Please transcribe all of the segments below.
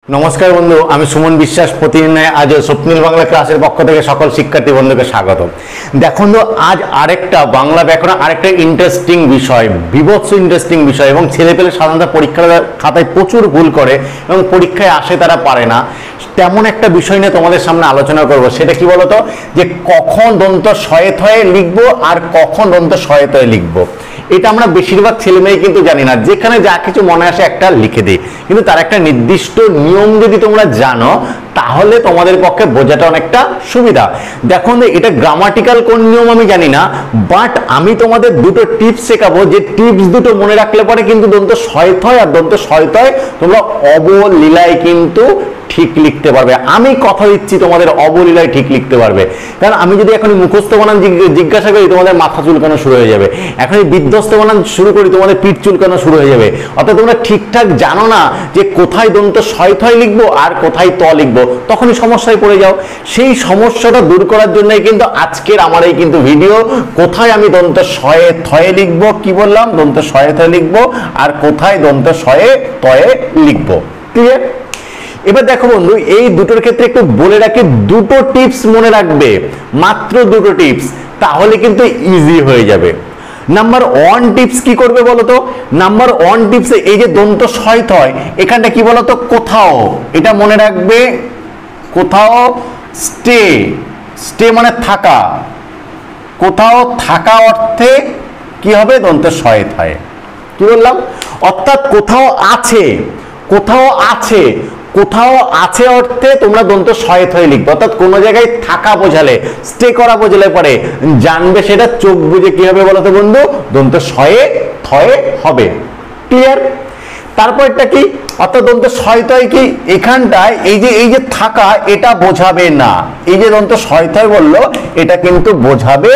নমস্কার বন্ধু, আমি সুমন বিশ্বাস। প্রতিদিন আজ স্বপ্নিল বাংলা ক্লাসের পক্ষ থেকে সকল শিক্ষার্থী বন্ধুকে স্বাগত। দেখুন তো, আজ আরেকটা বাংলা ব্যাকরণ আরেকটা ইন্টারেস্টিং বিষয়, বিভৎস ইন্টারেস্টিং বিষয়। এবং ছেলেপেলে সাধারণত পরীক্ষার খাতায় প্রচুর ভুল করে এবং পরীক্ষায় আসে তারা পারে না, তেমন একটা বিষয় নিয়ে তোমাদের সামনে আলোচনা করব। সেটা কি বলতো, যে কখন দন্ত শয়ে থয়ে লিখবো আর কখন দন্ত শয়ে থয়ে লিখবো। এটা আমরা বেশিরভাগ ছেলে মেয়ে কিন্তু জানি না, যেখানে যা কিছু মনে আসে একটা লিখে দিই। কিন্তু তার একটা নির্দিষ্ট নিয়ম যদি তোমরা জানো তাহলে তোমাদের পক্ষে বোঝাটা অনেকটা সুবিধা। দেখুন, এটা গ্রামাটিক্যাল কোন নিয়ম আমি জানি না, বাট আমি তোমাদের দুটো টিপস শেখাবো, যে টিপস দুটো মনে রাখলে পরে কিন্তু দন্ত শয়ে থয় আর দন্ত শয়ে থয় তোমরা অবলীলায় কিন্তু ঠিক লিখতে পারবে। আমি কথা দিচ্ছি তোমাদের অবলীলায় ঠিক লিখতে পারবে। কারণ আমি যদি এখন মুখস্থ বানান জিজ্ঞাসা করি, তোমাদের মাথা চুলকানো শুরু হয়ে যাবে। এখন বিধ্বস্ত বানান শুরু করি, তোমাদের পিঠ চুলকানো শুরু হয়ে যাবে। অর্থাৎ তোমরা ঠিকঠাক জানো না যে কোথায় দন্ত শয়ে থয় লিখবো আর কোথায় ত লিখবো, তখনই সমস্যায় পড়ে যাও। সেই সমস্যাটা দূর করার জন্যই কিন্তু আজকের আমার এই কিন্তু ভিডিও। কোথায় আমি দন্ত শয়ে থয়ে লিখবো, কি বললাম, দন্ত শয়ে থয়ে লিখবো, আর কোথায় দন্ত শয়ে তয়ে লিখবো। ক্লিয়ার? এবার দেখো বন্ধু, এই দুটোর ক্ষেত্রে একটু বলে রাখি, দুটো টিপস মনে রাখবে, মাত্র দুটো টিপস, তাহলে কিন্তু ইজি হয়ে যাবে। নাম্বার ওয়ান টিপস কি করবে বলতো? নাম্বার ওয়ান টিপস, এই যে দন্ত শয়ে থয় এখানটা কি বলতো, কোথাও, এটা মনে রাখবে, কোথাও স্টে, স্টে মানে থাকা, কোথাও থাকা অর্থে কি হবে, দন্ত শয়ে থয়। কি বললাম? অর্থাৎ কোথাও আছে, কোথাও আছে, কোথাও আছে অর্থে তোমরা দন্ত শয়ে থয়ে লিখবে। অর্থাৎ কোনো জায়গায় থাকা বোঝালে, স্টে করা বোঝালে পরে জানবে সেটা চোখ বুঝে কি হবে বলতো বন্ধু, দন্ত শয়ে থয়ে হবে। ক্লিয়ার? তারপরটা কি, অর্থাৎ দন্ত শয়ে থয় কি, এখানটায় এই যে থাকা এটা বোঝাবে না। এই যে দন্ত শয়ে থয় বললো, এটা কিন্তু বোঝাবে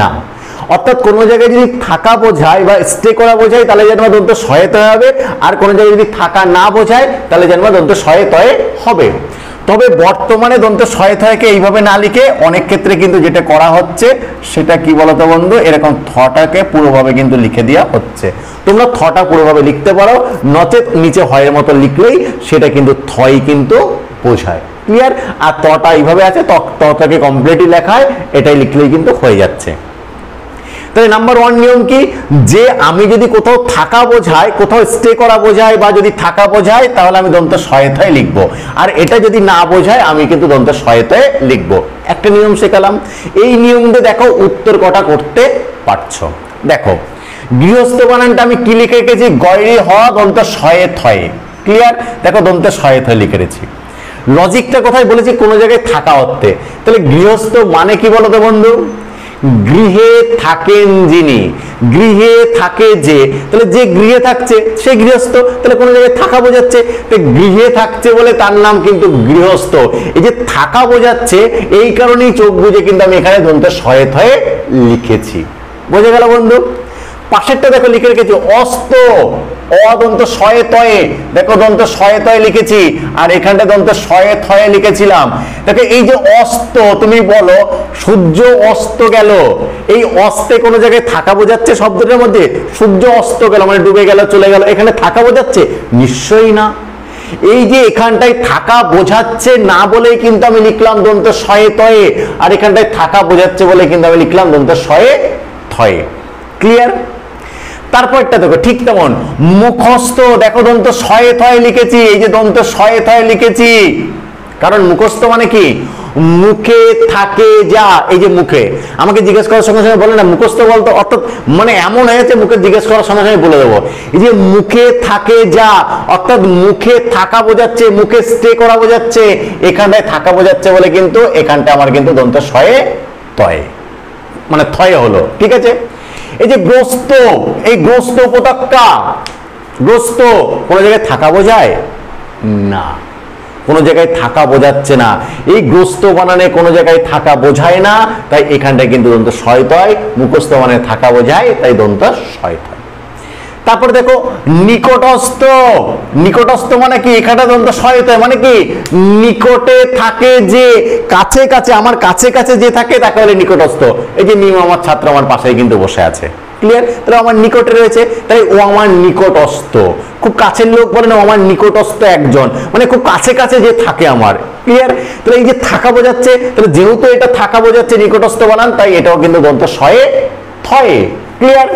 না। অর্থাৎ কোনো জায়গায় যদি থাকা বোঝায় বা স্টে করা বোঝায় তাহলে জানবা দন্ত শয়ে থয়ে হবে, আর কোনো জায়গায় যদি থাকা না বোঝায় তাহলে জানবা দন্ত শয়ে থয়ে হবে। তবে বর্তমানে দন্ত শয়ে থয়কে এইভাবে না লিখে অনেক ক্ষেত্রে কিন্তু যেটা করা হচ্ছে সেটা কি বলতো বন্ধু, এরকম থটাকে পুরোভাবে কিন্তু লিখে দেওয়া হচ্ছে। তোমরা থটা পুরোভাবে লিখতে পারো, নচেত নিচে হয়ের মতো লিখলেই সেটা কিন্তু থয় কিন্তু বোঝায়। ক্লিয়ার? আর তটা এইভাবে আছে, তটাকে কমপ্লিটলি লেখায়, এটাই লিখলেই কিন্তু হয়ে যাচ্ছে। তাহলে নাম্বার ওয়ান নিয়ম কি, যে আমি যদি কোথাও থাকা বোঝায়, কোথাও স্টে করা বোঝায় বা যদি থাকা বোঝায় তাহলে আমি দন্ত শয়ে থয়ে লিখবো, আর এটা যদি না বোঝায় আমি কিন্তু দন্ত শয়ে থয়ে লিখবো। একটা নিয়ম শেখালাম, এই নিয়ম দিয়ে দেখো উত্তর কটা করতে পারছো। দেখো, গৃহস্থ বানানটা আমি কি লিখে রেখেছি, গয়রি হ দন্ত শয়ে থয়ে। ক্লিয়ার? দেখো দন্ত শয়ে থয়ে লিখে রেখেছি। লজিকটা কোথায় বলেছি, কোনো জায়গায় থাকা অর্থে। তাহলে গৃহস্থ মানে কি বলতো বন্ধু, গৃহে থাকেন যিনি, গৃহে থাকে যে, তাহলে যে গৃহে থাকছে সে গৃহস্থ। তাহলে কোনো জায়গায় থাকা বোঝাচ্ছে, গৃহে থাকছে বলে তার নাম কিন্তু গৃহস্থ। এই যে থাকা বোঝাচ্ছে, এই কারণেই চোখ বুঝে কিন্তু আমি এখানে দন্ত শয়ে থয়ে লিখেছি। বোঝা গেল বন্ধু? পাশেরটা দেখো লিখে রেখেছি অস্ত, অদন্ত শয়ে তয়ে, দেখো দন্ত শয়ে তয়ে লিখেছি, আর এখানটা দন্ত শয়ে থয়ে লিখেছিলাম। দেখো এই যে অস্ত, তুমি বলো সূর্য অস্ত গেল, এই অস্তে কোনো জায়গায় থাকা বোঝাচ্ছে শব্দটার মধ্যে? সূর্য অস্ত গেল মানে ডুবে গেল, চলে গেল, এখানে থাকা বোঝাচ্ছে? নিশ্চয়ই না। এই যে এখানটায় থাকা বোঝাচ্ছে না বলেই কিন্তু আমি লিখলাম দন্ত শয়ে তয়ে, আর এখানটায় থাকা বোঝাচ্ছে বলে কিন্তু আমি লিখলাম দন্ত শয়ে থয়ে। ক্লিয়ার? তারপরটা দেখো ঠিক তেমন মুখস্থ, দেখো দন্ত শয়ে থয়ে লিখেছি, এই যে দন্ত শয়ে থয়ে লিখেছি, কারণ মুখস্থ মানে কি, মুখে থাকে যা। এই যে মুখে, আমাকে জিজ্ঞেস করার সঙ্গে সঙ্গে বলে না মুখস্থ বলতো, অর্থাৎ মানে এমন হয়েছে মুখে জিজ্ঞেস করার সঙ্গে সঙ্গে বলে দেবো। এই যে মুখে থাকে যা, অর্থাৎ মুখে থাকা বোঝাচ্ছে, মুখে স্টে করা বোঝাচ্ছে, এখানটায় থাকা বোঝাচ্ছে বলে কিন্তু এখানটা আমার কিন্তু দন্ত শয়ে তয়ে মানে থয়ে হলো। ঠিক আছে? এই যে গ্রস্ত, এই গ্রস্ত উপত্যকা, গ্রস্ত কোনো জায়গায় থাকা বোঝায় না, কোনো জায়গায় থাকা বোঝাচ্ছে না। এই গ্রস্ত বানানে কোনো জায়গায় থাকা বোঝায় না, তাই এখানটায় কিন্তু দন্ত শয়ে থয়। মুখস্থ মানে থাকা বোঝায়, তাই দন্ত শয়ে থয়। তারপর দেখো নিকটস্থ, নিকটস্থ মানে কি, এখানটা দন্ত শয়ে থয় মানে কি, নিকটে থাকে যে, কাছে কাছে, আমার কাছে কাছে যে থাকে তাকে বলে নিকটস্থ। এই যে নিম আমার ছাত্র আমার পাশেই কিন্তু বসে আছে, ক্লিয়ার? তাহলে আমার নিকটে রয়েছে, তাই ও আমার নিকটস্থ, খুব কাছের লোক বলে না, আমার নিকটস্থ একজন, মানে খুব কাছে কাছে যে থাকে আমার। ক্লিয়ার? তাহলে এই যে থাকা বোঝাচ্ছে, তাহলে যেহেতু এটা থাকা বোঝাচ্ছে নিকটস্থ বানান, তাই এটাও কিন্তু দন্ত শয়ে থয়ে। ক্লিয়ার?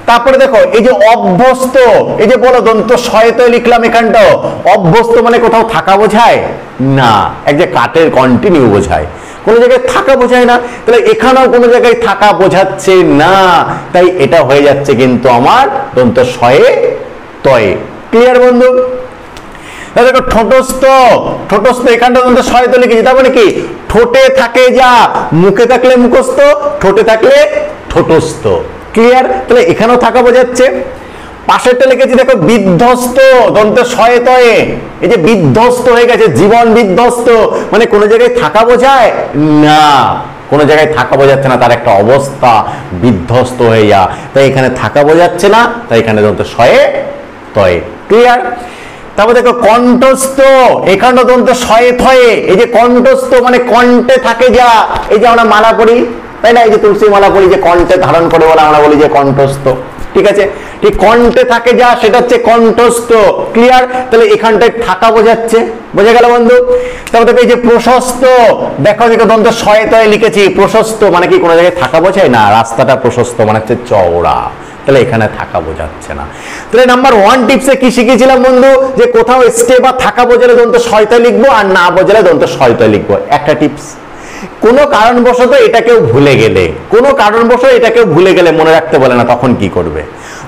তারপরে দেখো এই যে অভ্যস্ত, এই যে বলো দন্ত শয়েতে লিখলাম, এখানটাও অভ্যস্ত মানে কোথাও থাকা বোঝায় না, এক যে কাটের কন্টিনিউ বোঝায়, কোনো জায়গায় থাকা বোঝায় না, তাহলে এখানেও কোনো জায়গায় থাকা বোঝাচ্ছে না, তাই এটা হয়ে যাচ্ছে কিন্তু আমার দন্ত শয়ে তয়ে। ক্লিয়ার বন্ধু? দেখো ঠোঁটস্থ, ঠোঁটস্থ এখানটা দন্ত শয়েতে লিখেছি, তার মানে কি ঠোঁটে থাকে যা, মুখে থাকলে মুখস্থ, ঠোঁটে থাকলে ঠোঁটস্থ। ক্লিয়ার? তাহলে এখানেও থাকা বোঝাচ্ছে। পাশেরটা লিখেছি দেখো বিধ্বস্ত, দন্ত শয়ে তয়ে, এই যে বিধ্বস্ত হয়ে গেছে, জীবন বিধ্বস্ত মানে কোনো জায়গায় থাকা বোঝায় না, কোনো জায়গায় থাকা বোঝাচ্ছে না, তার একটা অবস্থা বিধ্বস্ত হয়ে যা, তাই এখানে থাকা বোঝাচ্ছে না, তাই এখানে দন্ত শয়ে তয়ে। ক্লিয়ার? তারপর দেখো কণ্ঠস্থ, এখানটা দন্ত শয়ে থয়ে, এই যে কণ্ঠস্থ মানে কণ্ঠে থাকে যা, এই যে আমরা মালা পড়ি তাই না, এই যে তুলসী মালা পড়ি যে কণ্ঠে ধারণ করে বলে আমরা বলি যে কণ্ঠস্থ, ঠিক আছে? ঠিক কণ্ঠে থাকে যা সেটা হচ্ছে কণ্ঠস্থ। ক্লিয়ার? তাহলে এখানটায় থাকা বোঝাচ্ছে, বোঝা গেল বন্ধু? তারপর দেখো এই যে প্রশস্ত, দেখো দেখো দন্ত শয়ে তয়ে লিখেছি, প্রশস্ত মানে কি কোনো জায়গায় থাকা বোঝায় না, রাস্তাটা প্রশস্ত মানে হচ্ছে চওড়া, তাহলে এখানে থাকা বোঝাচ্ছে না। তাহলে নাম্বার 1 টিপসে কি শিখেছিলাম বন্ধু, যে কোথাও স্টে বা থাকা বোঝালে দন্ত শয়ে তয়ে লিখবো, আর না বোঝালে দন্ত শয়ে তয়ে লিখবো। একটা টিপস, কোনো কারণবশত এটা কেউ ভুলে গেলে, কোনো কারণবশত এটা কেউ ভুলে গেলে, মনে রাখতে বলে না, তখন কি করবে?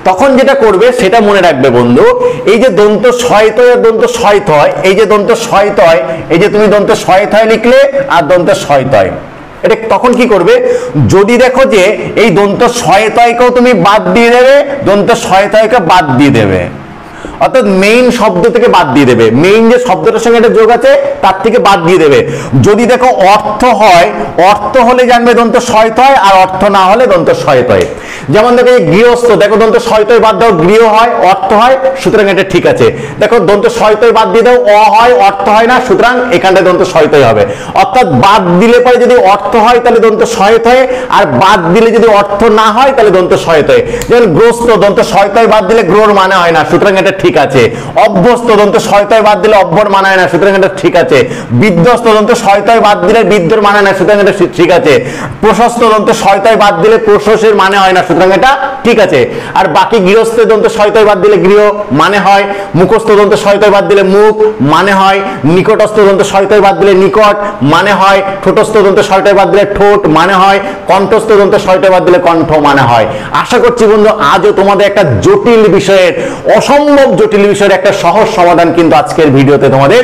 তখন যেটা করবে সেটা মনে রাখবে বন্ধু, এই যে দন্ত শয়ে তয় আর দন্ত শয়ে থয়, এই যে দন্ত শয়ে তয়, এই যে তুমি দন্ত শয়ে থয় লিখলে আর দন্ত শয়ে তয়, এটা তখন কি করবে, যদি দেখো যে এই দন্ত শয়ে তয়কেও তুমি বাদ দিয়ে দেবে, দন্ত শয়ে তয়কে বাদ দিয়ে দেবে, অর্থাৎ মেইন শব্দ থেকে বাদ দিয়ে দেবে, মেইন যে শব্দটার সঙ্গে এটা যোগ আছে তার থেকে বাদ দিয়ে দেবে। যদি দেখো অর্থ হয়, অর্থ হলে জানবে দন্ত শয়ে তয়, আর অর্থ না হলে দন্ত শয়ে তয়। যেমন দেখো এই গৃহস্থ, দেখো দন্ত শয়ে তয় বাদ দাও, গৃহ হয় অর্থ হয়, সুতরাং এটা ঠিক আছে। দেখো দন্ত শয়ে তয় বাদ দিয়ে দাও, অ হয় অর্থ হয় না, সুতরাং এখানটায় দন্ত শয়ে তয় হবে। অর্থাৎ বাদ দিলে পরে যদি অর্থ হয় তাহলে দন্ত শয়ে তয়, আর বাদ দিলে যদি অর্থ না হয় তাহলে দন্ত শয়ে তয়। যেমন গ্রস্ত, দন্ত শয়ে তয় বাদ দিলে গ্রহর মানে হয় না, সুতরাং এটা ঠিক আছে। অভ্যস্ত, দন্ত শয়ে তয় বাদ দিলে অভ্যর মানে হয় না, সুতরাং এটা ঠিক আছে। বিধ্বস্ত, দন্ত শয়ে তয় বাদ দিলে বিদ্ধর মানে হয় না, সুতরাং এটা ঠিক আছে। প্রশস্ত, দন্ত শয়ে তয় বাদ দিলে প্রশস্তের মানে হয় না, সুতরাং এটা ঠিক আছে। আর বাকি গৃহস্থ দন্ত শয়ে তয় বাদ দিলে গৃহ মানে হয়, মুখস্থ দন্ত শয়ে তয় বাদ দিলে মুখ মানে হয়, নিকটস্থ দন্ত শয়ে তয় বাদ দিলে নিকট মানে হয়, ঠোঁটস্থ দন্ত শয়ে তয় বাদ দিলে ঠোঁট মানে হয়, কণ্ঠস্থ দন্ত শয়ে তয় বাদ দিলে কণ্ঠ মানে হয়। আশা করছি বন্ধু আজও তোমাদের একটা জটিল বিষয়ের, অসম্ভব জটিল বিষয়ের একটা সহজ সমাধান কিন্তু আজকের ভিডিওতে তোমাদের